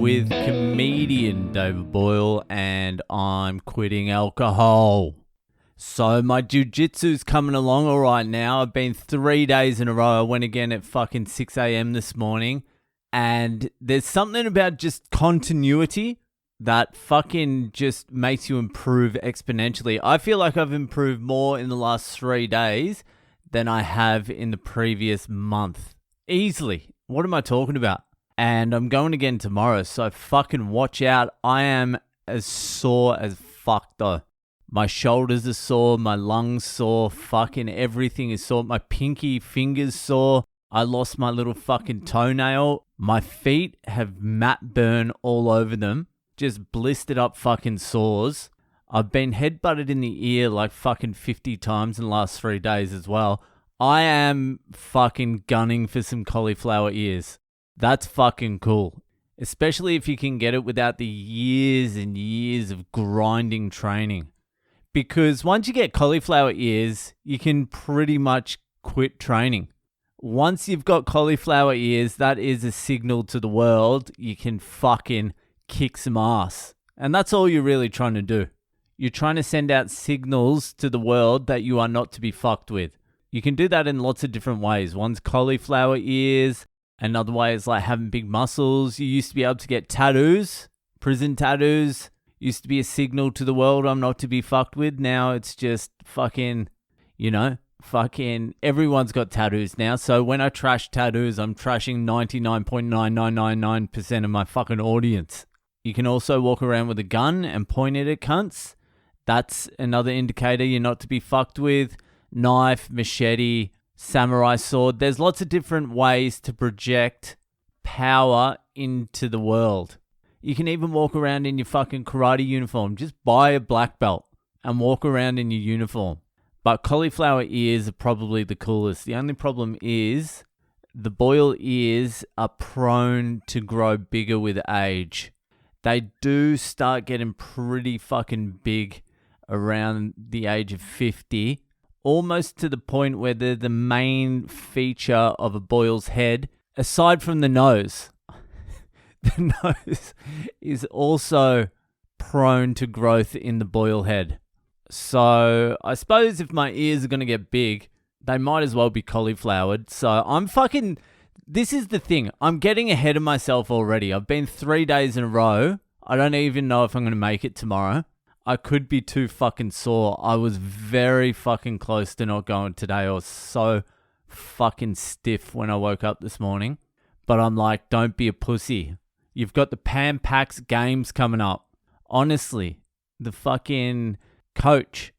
with comedian David Boyle, and I'm quitting alcohol. So my jiu-jitsu's coming along all right now. I've been 3 days in a row. I went again at fucking 6 a.m. this morning. And there's something about just continuity that fucking just makes you improve exponentially. I feel like I've improved more in the last 3 days than I have in the previous month. Easily. What am I talking about? And I'm going again tomorrow, so fucking watch out. I am as sore as fuck though. My shoulders are sore, my lungs sore, fucking everything is sore. My pinky fingers sore. I lost my little fucking toenail. My feet have matte burn all over them. Just blistered up fucking sores. I've been headbutted in the ear like fucking 50 times in the last 3 days as well. I am fucking gunning for some cauliflower ears. That's fucking cool. Especially if you can get it without the years and years of grinding training. Because once you get cauliflower ears, you can pretty much quit training. Once you've got cauliflower ears, that is a signal to the world you can fucking kick some ass. And that's all you're really trying to do. You're trying to send out signals to the world that you are not to be fucked with. You can do that in lots of different ways. One's cauliflower ears. Another way is like having big muscles. You used to be able to get tattoos, prison tattoos. Used to be a signal to the world I'm not to be fucked with. Now it's just fucking, fucking everyone's got tattoos now. So when I trash tattoos, I'm trashing 99.9999% of my fucking audience. You can also walk around with a gun and point it at cunts. That's another indicator you're not to be fucked with. Knife, machete, samurai sword. There's lots of different ways to project power into the world. You can even walk around in your fucking karate uniform. Just buy a black belt and walk around in your uniform. But cauliflower ears are probably the coolest. The only problem is the Boyle ears are prone to grow bigger with age. They do start getting pretty fucking big around the age of 50. Almost to the point where they're the main feature of a Boyle's head, aside from the nose. The nose is also prone to growth in the Boyle head. So I suppose if my ears are going to get big, they might as well be cauliflowered. So this is the thing. I'm getting ahead of myself already. I've been 3 days in a row. I don't even know if I'm going to make it tomorrow. I could be too fucking sore. I was very fucking close to not going today. I was so fucking stiff when I woke up this morning. But I'm like, don't be a pussy. You've got the Pan Pacs games coming up. Honestly, the fucking coach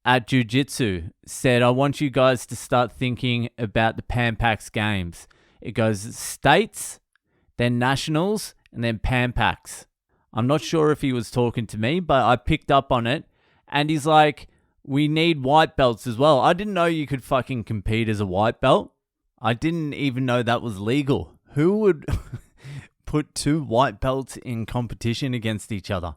at Jiu-Jitsu said, I want you guys to start thinking about the Pan Pacs games. It goes states, then nationals, and then Pan Pacs. I'm not sure if he was talking to me, but I picked up on it. And he's like, we need white belts as well. I didn't know you could fucking compete as a white belt. I didn't even know that was legal. Who would put two white belts in competition against each other?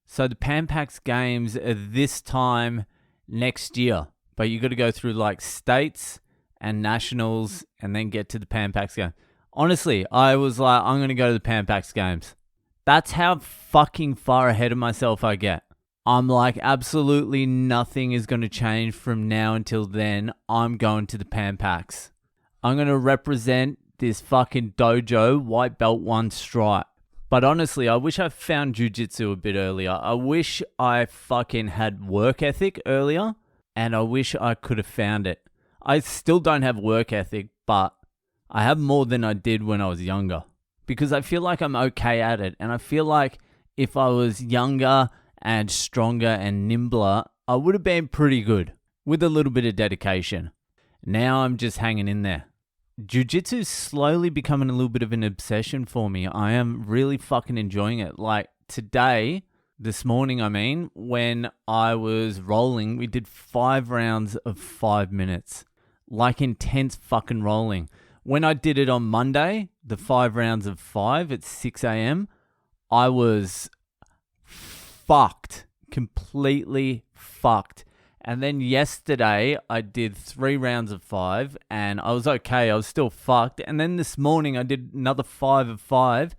So the Pan Pacs games are this time next year. But you got to go through like states and nationals and then get to the Pan Pacs game. Honestly, I was like, I'm going to go to the Pan Pacs games. That's how fucking far ahead of myself I get. I'm like, absolutely nothing is going to change from now until then. I'm going to the Pan Pacs. I'm going to represent this fucking dojo white belt 1 stripe. But honestly, I wish I found jiu-jitsu a bit earlier. I wish I fucking had work ethic earlier, and I wish I could have found it. I still don't have work ethic, but I have more than I did when I was younger. Because I feel like I'm okay at it. And I feel like if I was younger and stronger and nimbler, I would have been pretty good with a little bit of dedication. Now I'm just hanging in there. Jiu-jitsu is slowly becoming a little bit of an obsession for me. I am really fucking enjoying it. Like this morning, when I was rolling, we did 5 rounds of 5 minutes. Like intense fucking rolling. When I did it on Monday, the 5 rounds of 5 at 6 a.m., I was fucked. Completely fucked. And then yesterday, I did 3 rounds of 5, and I was okay. I was still fucked. And then this morning, I did another 5 of 5,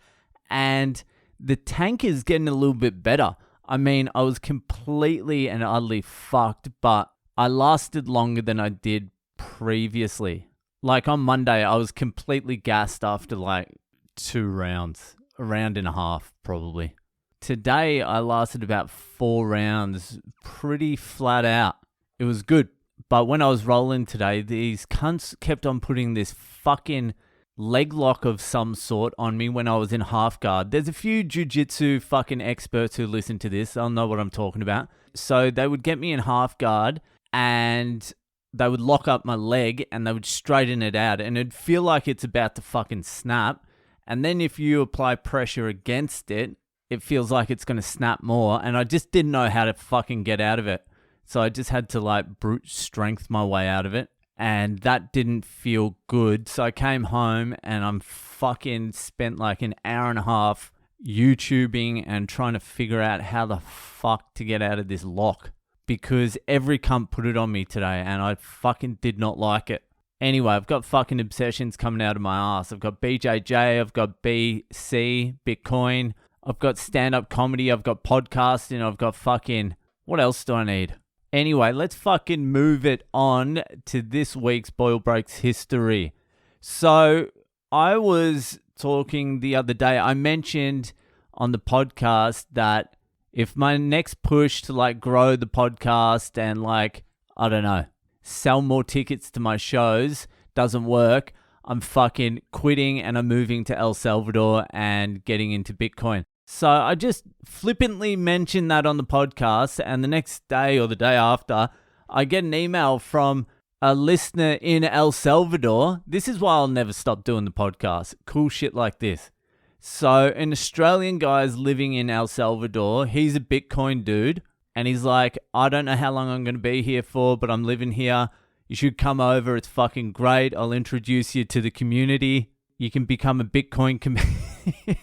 and the tank is getting a little bit better. I mean, I was completely and utterly fucked, but I lasted longer than I did previously. Like on Monday, I was completely gassed after like 2 rounds, a round and a half probably. Today, I lasted about 4 rounds, pretty flat out. It was good. But when I was rolling today, these cunts kept on putting this fucking leg lock of some sort on me when I was in half guard. There's a few jiu-jitsu fucking experts who listen to this. They'll know what I'm talking about. So they would get me in half guard and they would lock up my leg and they would straighten it out and it'd feel like it's about to fucking snap. And then if you apply pressure against it, it feels like it's going to snap more. And I just didn't know how to fucking get out of it. So I just had to like brute strength my way out of it. And that didn't feel good. So I came home and I'm fucking spent like an hour and a half YouTubing and trying to figure out how the fuck to get out of this lock. Because every cunt put it on me today and I fucking did not like it. Anyway, I've got fucking obsessions coming out of my ass. I've got BJJ, I've got BC, Bitcoin, I've got stand-up comedy, I've got podcasting, I've got fucking... What else do I need? Anyway, let's fucking move it on to this week's Boyle Breaks history. So, I was talking the other day, I mentioned on the podcast that if my next push to like grow the podcast and like, I don't know, sell more tickets to my shows doesn't work, I'm fucking quitting and I'm moving to El Salvador and getting into Bitcoin. So I just flippantly mentioned that on the podcast, and the next day or the day after, I get an email from a listener in El Salvador. This is why I'll never stop doing the podcast. Cool shit like this. So an Australian guy is living in El Salvador. He's a Bitcoin dude, and he's like, I don't know how long I'm going to be here for, but I'm living here. You should come over. It's fucking great. I'll introduce you to the community. You can become a Bitcoin community.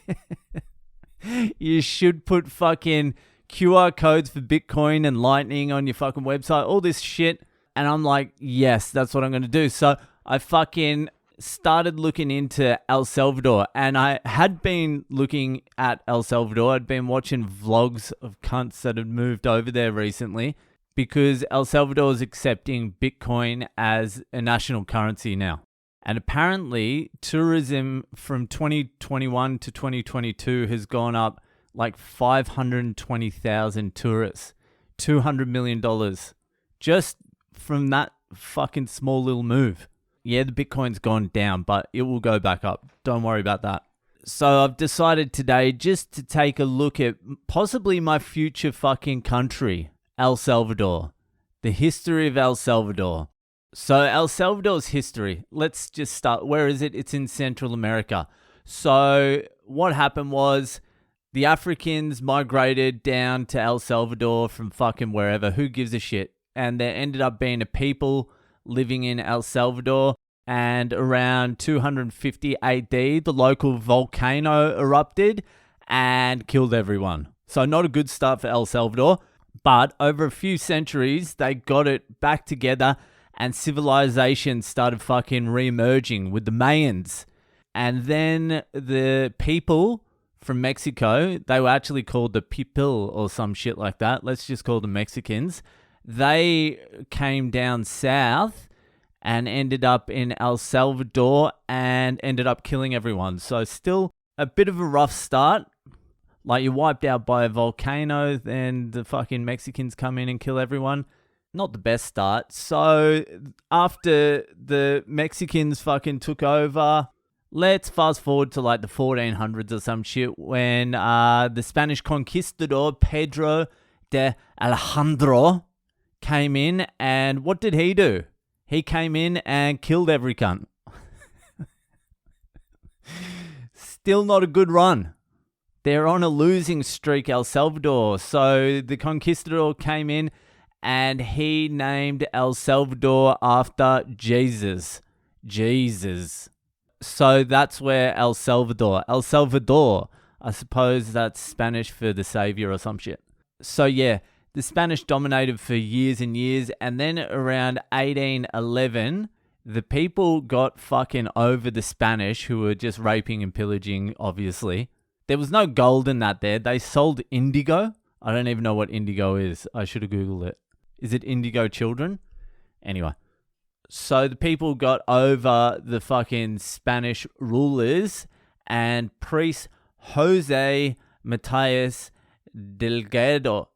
You should put fucking QR codes for Bitcoin and Lightning on your fucking website, all this shit. And I'm like, yes, that's what I'm going to do. So I fucking started looking into El Salvador. And I had been looking at El Salvador. I'd been watching vlogs of cunts that had moved over there recently because El Salvador is accepting Bitcoin as a national currency now. And apparently, tourism from 2021 to 2022 has gone up like 520,000 tourists. $200 million. Just from that fucking small little move. Yeah, the Bitcoin's gone down, but it will go back up. Don't worry about that. So I've decided today just to take a look at possibly my future fucking country, El Salvador. The history of El Salvador. So El Salvador's history, let's just start. Where is it? It's in Central America. So what happened was the Africans migrated down to El Salvador from fucking wherever. Who gives a shit? And there ended up being a people living in El Salvador. And around 250 AD, the local volcano erupted and killed everyone. So not a good start for El Salvador. But over a few centuries, they got it back together. And civilization started fucking re-emerging with the Mayans. And then the people from Mexico, they were actually called the people or some shit like that. Let's just call them Mexicans. They came down south and ended up in El Salvador and ended up killing everyone. So still a bit of a rough start. Like you're wiped out by a volcano, then the fucking Mexicans come in and kill everyone. Not the best start. So after the Mexicans fucking took over, let's fast forward to like the 1400s or some shit when the Spanish conquistador Pedro de Alejandro came in, and what did he do? He came in and killed every cunt. Still not a good run. They're on a losing streak, El Salvador. So the conquistador came in and he named El Salvador after Jesus. Jesus. So that's where El Salvador, I suppose that's Spanish for the savior or some shit. So yeah, the Spanish dominated for years and years. And then around 1811, the people got fucking over the Spanish, who were just raping and pillaging, obviously. There was no gold in that there. They sold indigo. I don't even know what indigo is. I should have Googled it. Is it indigo children? Anyway. So the people got over the fucking Spanish rulers, and priest Jose Matias Delgado,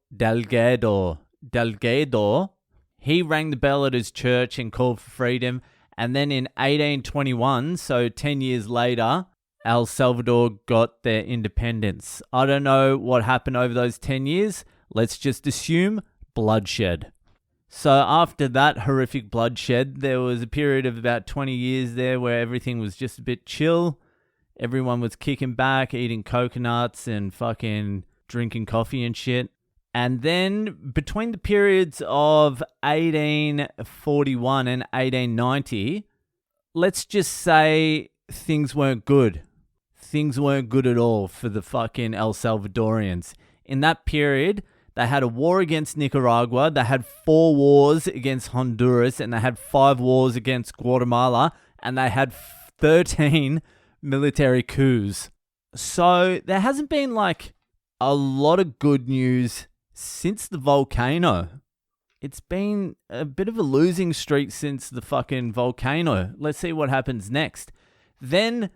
he rang the bell at his church and called for freedom. And then in 1821, so 10 years later, El Salvador got their independence. I don't know what happened over those 10 years. Let's just assume bloodshed. So after that horrific bloodshed, there was a period of about 20 years there where everything was just a bit chill. Everyone was kicking back, eating coconuts and fucking drinking coffee and shit. And then between the periods of 1841 and 1890, let's just say things weren't good. Things weren't good at all for the fucking El Salvadorians. In that period, they had a war against Nicaragua, they had 4 wars against Honduras, and they had 5 wars against Guatemala, and they had 13 military coups. So there hasn't been like a lot of good news since the volcano. It's been a bit of a losing streak since the fucking volcano. Let's see what happens next. Then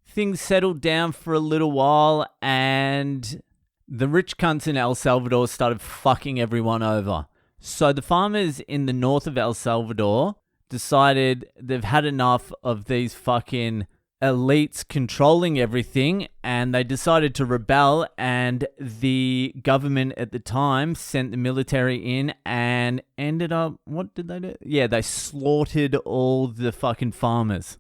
things settled down for a little while, and the rich cunts in El Salvador started fucking everyone over. So the farmers in the north of El Salvador decided they've had enough of these fucking elites controlling everything, and they decided to rebel, and the government at the time sent the military in and ended up, what did they do? Yeah, they slaughtered all the fucking farmers.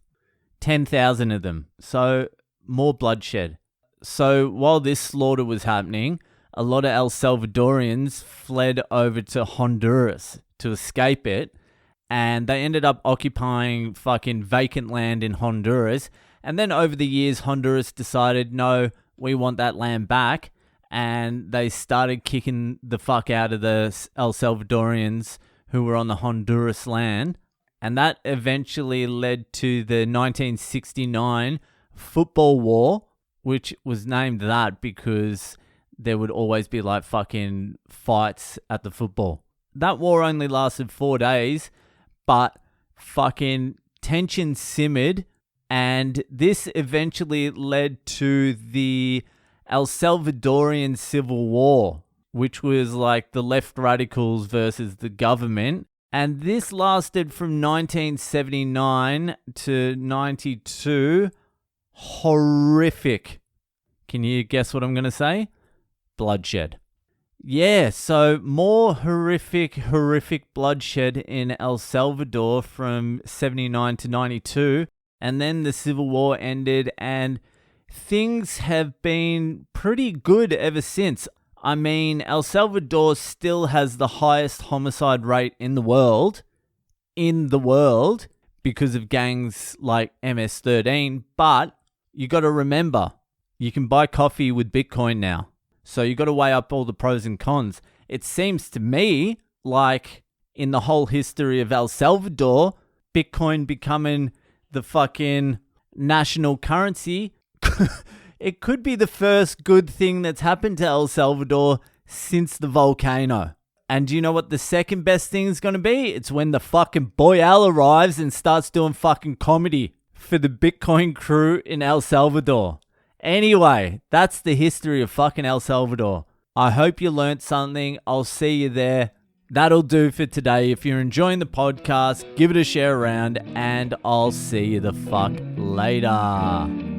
10,000 of them. So more bloodshed. So while this slaughter was happening, a lot of El Salvadorians fled over to Honduras to escape it, and they ended up occupying fucking vacant land in Honduras. And then over the years, Honduras decided, no, we want that land back, and they started kicking the fuck out of the El Salvadorians who were on the Honduras land, and that eventually led to the 1969 football war, which was named that because there would always be like fucking fights at the football. That war only lasted 4 days, but fucking tension simmered, and this eventually led to the El Salvadorian Civil War, which was like the left radicals versus the government. And this lasted from 1979 to 92. Horrific. Can you guess what I'm going to say? Bloodshed. Yeah, so more horrific bloodshed in El Salvador from 79 to 92. And then the Civil War ended, and things have been pretty good ever since. I mean, El Salvador still has the highest homicide rate in the world, because of gangs like MS-13. But you got to remember, you can buy coffee with Bitcoin now. So you got to weigh up all the pros and cons. It seems to me like in the whole history of El Salvador, Bitcoin becoming the fucking national currency, it could be the first good thing that's happened to El Salvador since the volcano. And do you know what the second best thing is going to be? It's when the fucking Boyle arrives and starts doing fucking comedy for the Bitcoin crew in El Salvador. Anyway, that's the history of fucking El Salvador. I hope you learnt something. I'll see you there. That'll do for today. If you're enjoying the podcast, give it a share around, and I'll see you the fuck later.